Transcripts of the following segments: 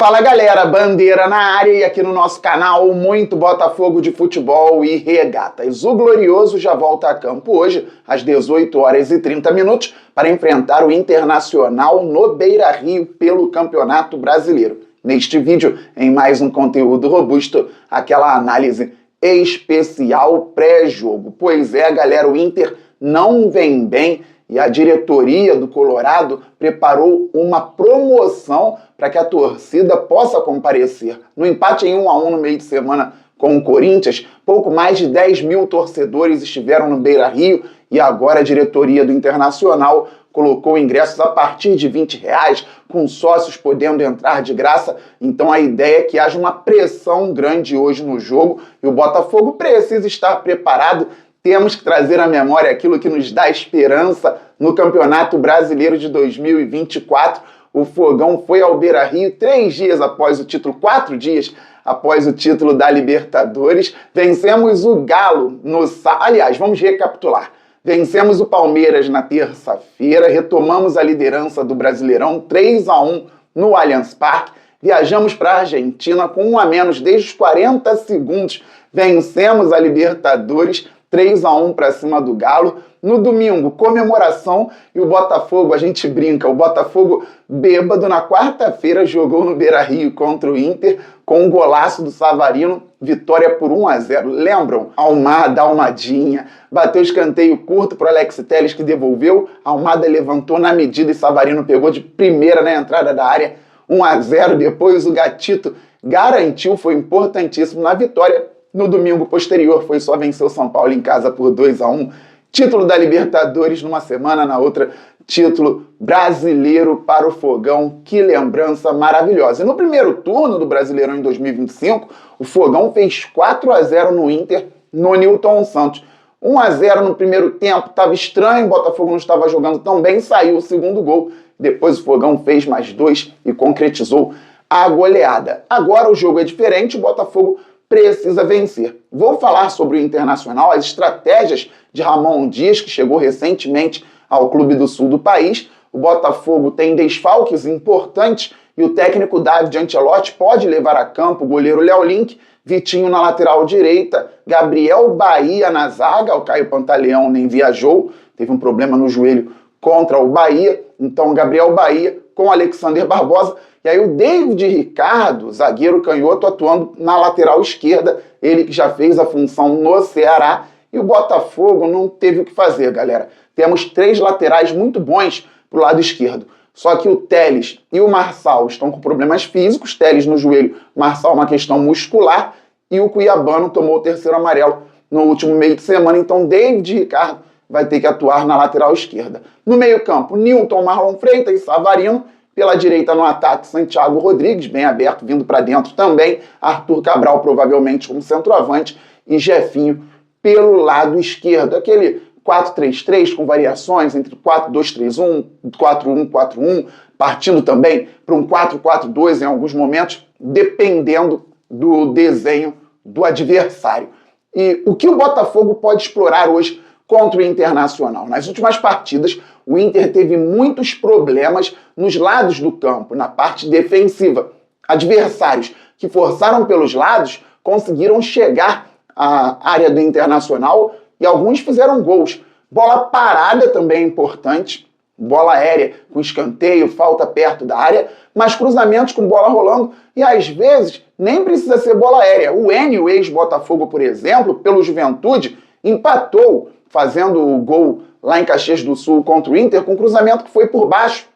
Fala galera, Bandeira na área e aqui no nosso canal muito Botafogo de futebol e regatas. O Glorioso já volta a campo hoje às 18h30 para enfrentar o Internacional no Beira-Rio pelo Campeonato Brasileiro. Neste vídeo, em mais um conteúdo robusto, aquela análise especial pré-jogo. Pois é, galera, o Inter não vem bem e a diretoria do Colorado preparou uma promoção para que a torcida possa comparecer. No empate em 1-1 no meio de semana com o Corinthians, pouco mais de 10 mil torcedores estiveram no Beira-Rio e agora a diretoria do Internacional colocou ingressos a partir de R$20, com sócios podendo entrar de graça. Então a ideia é que haja uma pressão grande hoje no jogo e o Botafogo precisa estar preparado. Temos que trazer à memória aquilo que nos dá esperança no Campeonato Brasileiro de 2024. O Fogão foi ao Beira-Rio 3 dias após o título, 4 dias após o título da Libertadores. Vencemos o Galo no sábado. Aliás, vamos recapitular. Vencemos o Palmeiras na terça-feira, retomamos a liderança do Brasileirão 3-1 no Allianz Parque. Viajamos para a Argentina com 1 a menos desde os 40 segundos. Vencemos a Libertadores 3-1 para cima do Galo. No domingo, comemoração e o Botafogo, a gente brinca, o Botafogo bêbado na quarta-feira jogou no Beira-Rio contra o Inter com um golaço do Savarino, vitória por 1-0. Lembram? Almada, Almadinha, bateu escanteio curto para o Alex Telles que devolveu, Almada levantou na medida e Savarino pegou de primeira na entrada da área, 1-0. Depois o Gatito garantiu, foi importantíssimo na vitória. No domingo posterior foi só vencer o São Paulo em casa por 2-1. Título da Libertadores numa semana, na outra título brasileiro para o Fogão. Que lembrança maravilhosa. E no primeiro turno do Brasileirão em 2025, o Fogão fez 4-0 no Inter, no Newton Santos. 1-0 no primeiro tempo, estava estranho, o Botafogo não estava jogando tão bem, saiu o segundo gol. Depois o Fogão fez mais 2 e concretizou a goleada. Agora o jogo é diferente, o Botafogo precisa vencer. Vou falar sobre o Internacional, as estratégias de Ramon Dias, que chegou recentemente ao clube do sul do país. O Botafogo tem desfalques importantes e o técnico David Ancelotti pode levar a campo o goleiro Léo Link, Vitinho na lateral direita, Gabriel Bahia na zaga, o Caio Pantaleão nem viajou, teve um problema no joelho contra o Bahia, então Gabriel Bahia com Alexander Barbosa. E aí o David Ricardo, zagueiro canhoto, atuando na lateral esquerda, ele que já fez a função no Ceará, e o Botafogo não teve o que fazer, galera. Temos 3 laterais muito bons pro lado esquerdo, só que o Telles e o Marçal estão com problemas físicos, Telles no joelho, Marçal uma questão muscular, e o Cuiabano tomou o 3º amarelo no último meio de semana, então David Ricardo vai ter que atuar na lateral esquerda. No meio campo, Nilton, Marlon Freitas e Savarino. Pela direita no ataque, Santiago Rodrigues, bem aberto, vindo para dentro também. Arthur Cabral, provavelmente como centroavante. E Jefinho pelo lado esquerdo. Aquele 4-3-3 com variações entre 4-2-3-1, 4-1-4-1, partindo também para um 4-4-2 em alguns momentos, dependendo do desenho do adversário. E o que o Botafogo pode explorar hoje contra o Internacional? Nas últimas partidas, o Inter teve muitos problemas nos lados do campo, na parte defensiva. Adversários que forçaram pelos lados conseguiram chegar à área do Internacional e alguns fizeram gols. Bola parada também é importante, bola aérea com escanteio, falta perto da área, mas cruzamentos com bola rolando e às vezes nem precisa ser bola aérea. O Enio, ex-Botafogo, por exemplo, pelo Juventude, empatou fazendo o gol lá em Caxias do Sul contra o Inter, com cruzamento que foi por baixo.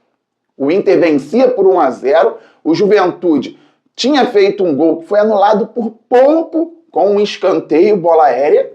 O Inter vencia por 1-0, o Juventude tinha feito um gol que foi anulado por pouco, com um escanteio, bola aérea.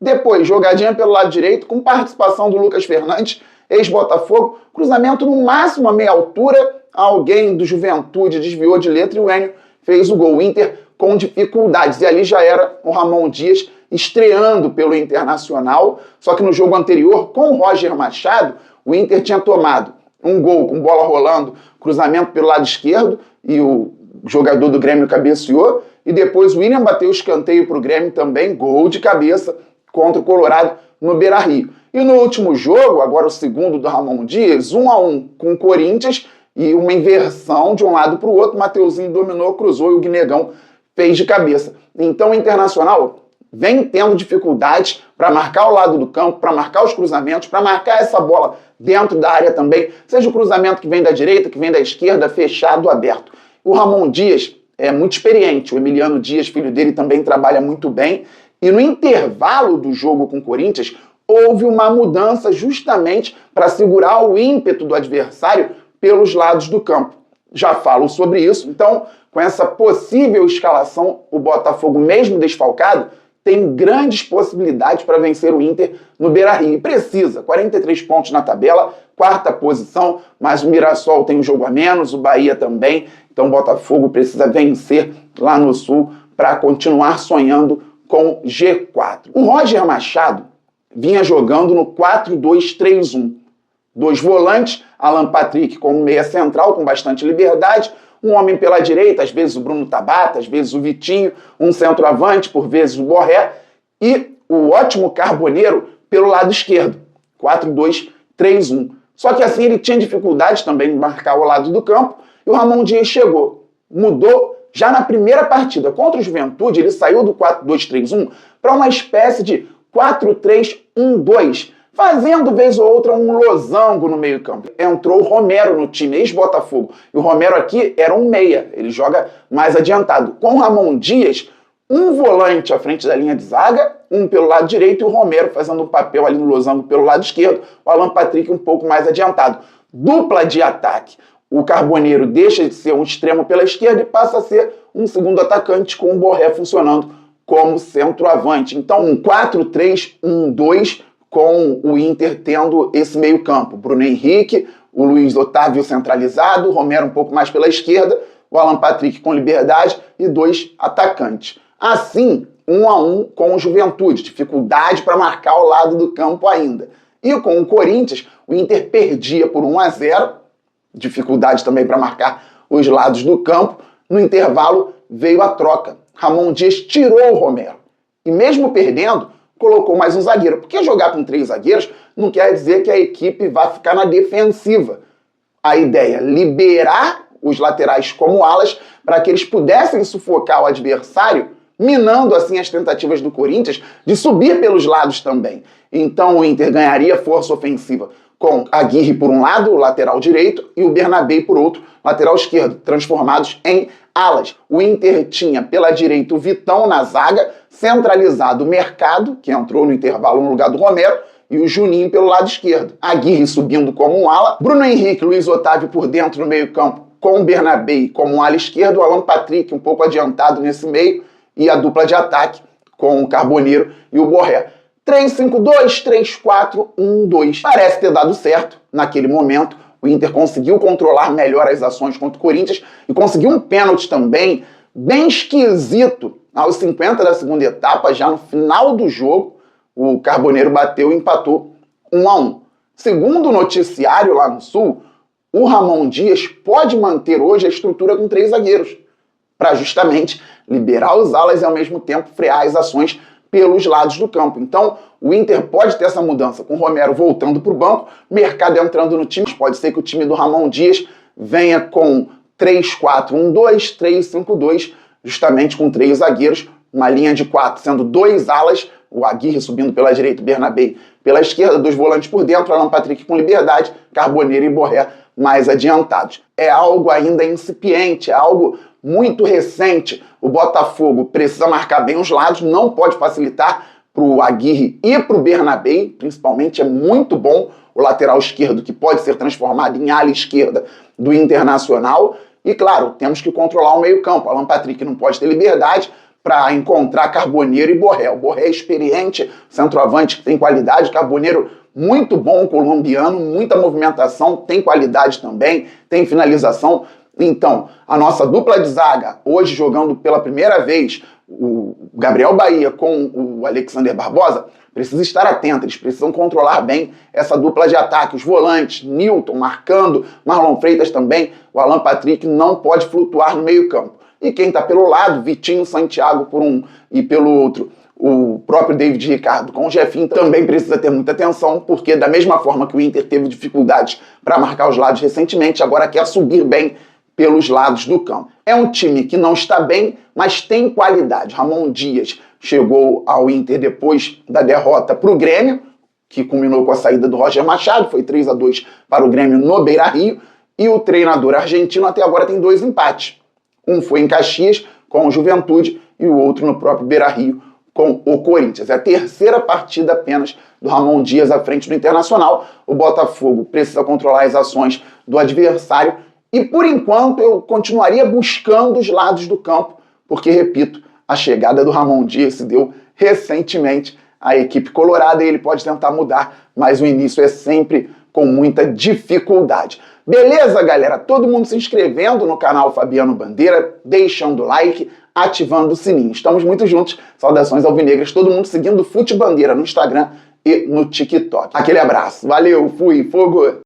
Depois, jogadinha pelo lado direito, com participação do Lucas Fernandes, ex-Botafogo, cruzamento no máximo a meia altura, alguém do Juventude desviou de letra e o Enio fez o gol. O Inter com dificuldades, e ali já era o Ramon Dias estreando pelo Internacional, só que no jogo anterior, com o Roger Machado, o Inter tinha tomado um gol com bola rolando, cruzamento pelo lado esquerdo, e o jogador do Grêmio cabeceou, e depois o William bateu o escanteio para o Grêmio também, gol de cabeça contra o Colorado no Beira-Rio. E no último jogo, agora o segundo do Ramon Dias, 1-1 com o Corinthians, e uma inversão de um lado para o outro, Mateuzinho dominou, cruzou e o Guinegão fez de cabeça. Então o Internacional vem tendo dificuldades para marcar o lado do campo, para marcar os cruzamentos, para marcar essa bola dentro da área também, seja o cruzamento que vem da direita, que vem da esquerda, fechado, aberto. O Ramon Dias é muito experiente, o Emiliano Dias, filho dele, também trabalha muito bem, e no intervalo do jogo com o Corinthians, houve uma mudança justamente para segurar o ímpeto do adversário pelos lados do campo. Já falo sobre isso, então, com essa possível escalação, o Botafogo, mesmo desfalcado, tem grandes possibilidades para vencer o Inter no Beira-Rio. E precisa, 43 pontos na tabela, 4ª posição, mas o Mirassol tem um jogo a menos, o Bahia também, então o Botafogo precisa vencer lá no Sul para continuar sonhando com G4. O Roger Machado vinha jogando no 4-2-3-1. 2 volantes, Alan Patrick como meia central, com bastante liberdade, um homem pela direita, às vezes o Bruno Tabata, às vezes o Vitinho, um centroavante, por vezes o Borré, e o ótimo Carboneiro pelo lado esquerdo, 4-2-3-1. Só que assim ele tinha dificuldade também de marcar o lado do campo, e o Ramon Dias chegou, mudou já na primeira partida. Contra o Juventude, ele saiu do 4-2-3-1 para uma espécie de 4-3-1-2, fazendo vez ou outra um losango no meio campo. Entrou o Romero no time, ex-Botafogo. E o Romero aqui era um meia, ele joga mais adiantado. Com o Ramon Dias, um volante à frente da linha de zaga, um pelo lado direito e o Romero fazendo um papel ali no losango pelo lado esquerdo, o Alan Patrick um pouco mais adiantado. Dupla de ataque. O Carboneiro deixa de ser um extremo pela esquerda e passa a ser um segundo atacante com o Borré funcionando como centroavante. Então, um 4-3-1-2 com o Inter tendo esse meio campo. Bruno Henrique, o Luiz Otávio centralizado, o Romero um pouco mais pela esquerda, o Alan Patrick com liberdade e 2 atacantes. Assim, 1-1 com o Juventude, dificuldade para marcar o lado do campo ainda. E com o Corinthians, o Inter perdia por 1-0, dificuldade também para marcar os lados do campo. No intervalo veio a troca. Ramon Dias tirou o Romero. E mesmo perdendo, colocou mais um zagueiro. Porque jogar com 3 zagueiros não quer dizer que a equipe vai ficar na defensiva. A ideia é liberar os laterais como alas para que eles pudessem sufocar o adversário, minando assim as tentativas do Corinthians de subir pelos lados também. Então o Inter ganharia força ofensiva com Aguirre por um lado, o lateral direito, e o Bernabé por outro, lateral esquerdo, transformados em alas. O Inter tinha pela direita o Vitão na zaga, centralizado o Mercado, que entrou no intervalo no lugar do Romero, e o Juninho pelo lado esquerdo. Aguirre subindo como um ala, Bruno Henrique, Luiz Otávio por dentro no meio campo, com o Bernabé como um ala esquerdo, o Alan Patrick um pouco adiantado nesse meio, e a dupla de ataque com o Carboneiro e o Borré. 3-5-2, 3-4-1-2. Parece ter dado certo naquele momento. O Inter conseguiu controlar melhor as ações contra o Corinthians e conseguiu um pênalti também bem esquisito. Aos 50 da segunda etapa, já no final do jogo, o Carboneiro bateu e empatou 1-1. Segundo o noticiário lá no Sul, o Ramon Dias pode manter hoje a estrutura com 3 zagueiros, para justamente liberar os alas e ao mesmo tempo frear as ações pelos lados do campo. Então, o Inter pode ter essa mudança com o Romero voltando para o banco, Mercado entrando no time. Pode ser que o time do Ramon Dias venha com 3-4-1-2, 3-5-2, justamente com 3 zagueiros, uma linha de 4, sendo 2 alas, o Aguirre subindo pela direita, o Bernabé pela esquerda, 2 volantes por dentro, Alan Patrick com liberdade, Carboneiro e Borré mais adiantados. É algo ainda incipiente, é algo muito recente. O Botafogo precisa marcar bem os lados, não pode facilitar para o Aguirre e para o Bernabé, principalmente é muito bom o lateral esquerdo, que pode ser transformado em ala esquerda do Internacional. E claro, temos que controlar o meio campo. Alan Patrick não pode ter liberdade para encontrar Carboneiro e Borré. O Borré é experiente, centroavante que tem qualidade, Carboneiro muito bom, colombiano, muita movimentação, tem qualidade também, tem finalização. Então, a nossa dupla de zaga, hoje jogando pela primeira vez, o Gabriel Bahia com o Alexander Barbosa, precisa estar atento, eles precisam controlar bem essa dupla de ataque. Os volantes, Nilton marcando, Marlon Freitas também, o Alan Patrick não pode flutuar no meio campo. E quem está pelo lado, Vitinho Santiago por um e pelo outro, O próprio David Ricardo com o Jefinho também precisa ter muita atenção, porque da mesma forma que o Inter teve dificuldades para marcar os lados recentemente, agora quer subir bem pelos lados do campo. É um time que não está bem, mas tem qualidade. Ramon Dias chegou ao Inter depois da derrota para o Grêmio, que culminou com a saída do Roger Machado, foi 3-2 para o Grêmio no Beira-Rio, e o treinador argentino até agora tem 2 empates. Um foi em Caxias, com o Juventude, e o outro no próprio Beira-Rio, com o Corinthians. É a terceira partida apenas do Ramon Dias à frente do Internacional. O Botafogo precisa controlar as ações do adversário e, por enquanto, eu continuaria buscando os lados do campo, porque, repito, a chegada do Ramon Dias se deu recentemente à equipe colorada e ele pode tentar mudar, mas o início é sempre com muita dificuldade. Beleza, galera? Todo mundo se inscrevendo no canal Fabiano Bandeira, deixando o like, ativando o sininho. Estamos muito juntos. Saudações alvinegras, todo mundo seguindo Fute Bandeira no Instagram e no TikTok. Aquele abraço. Valeu, fui, fogo!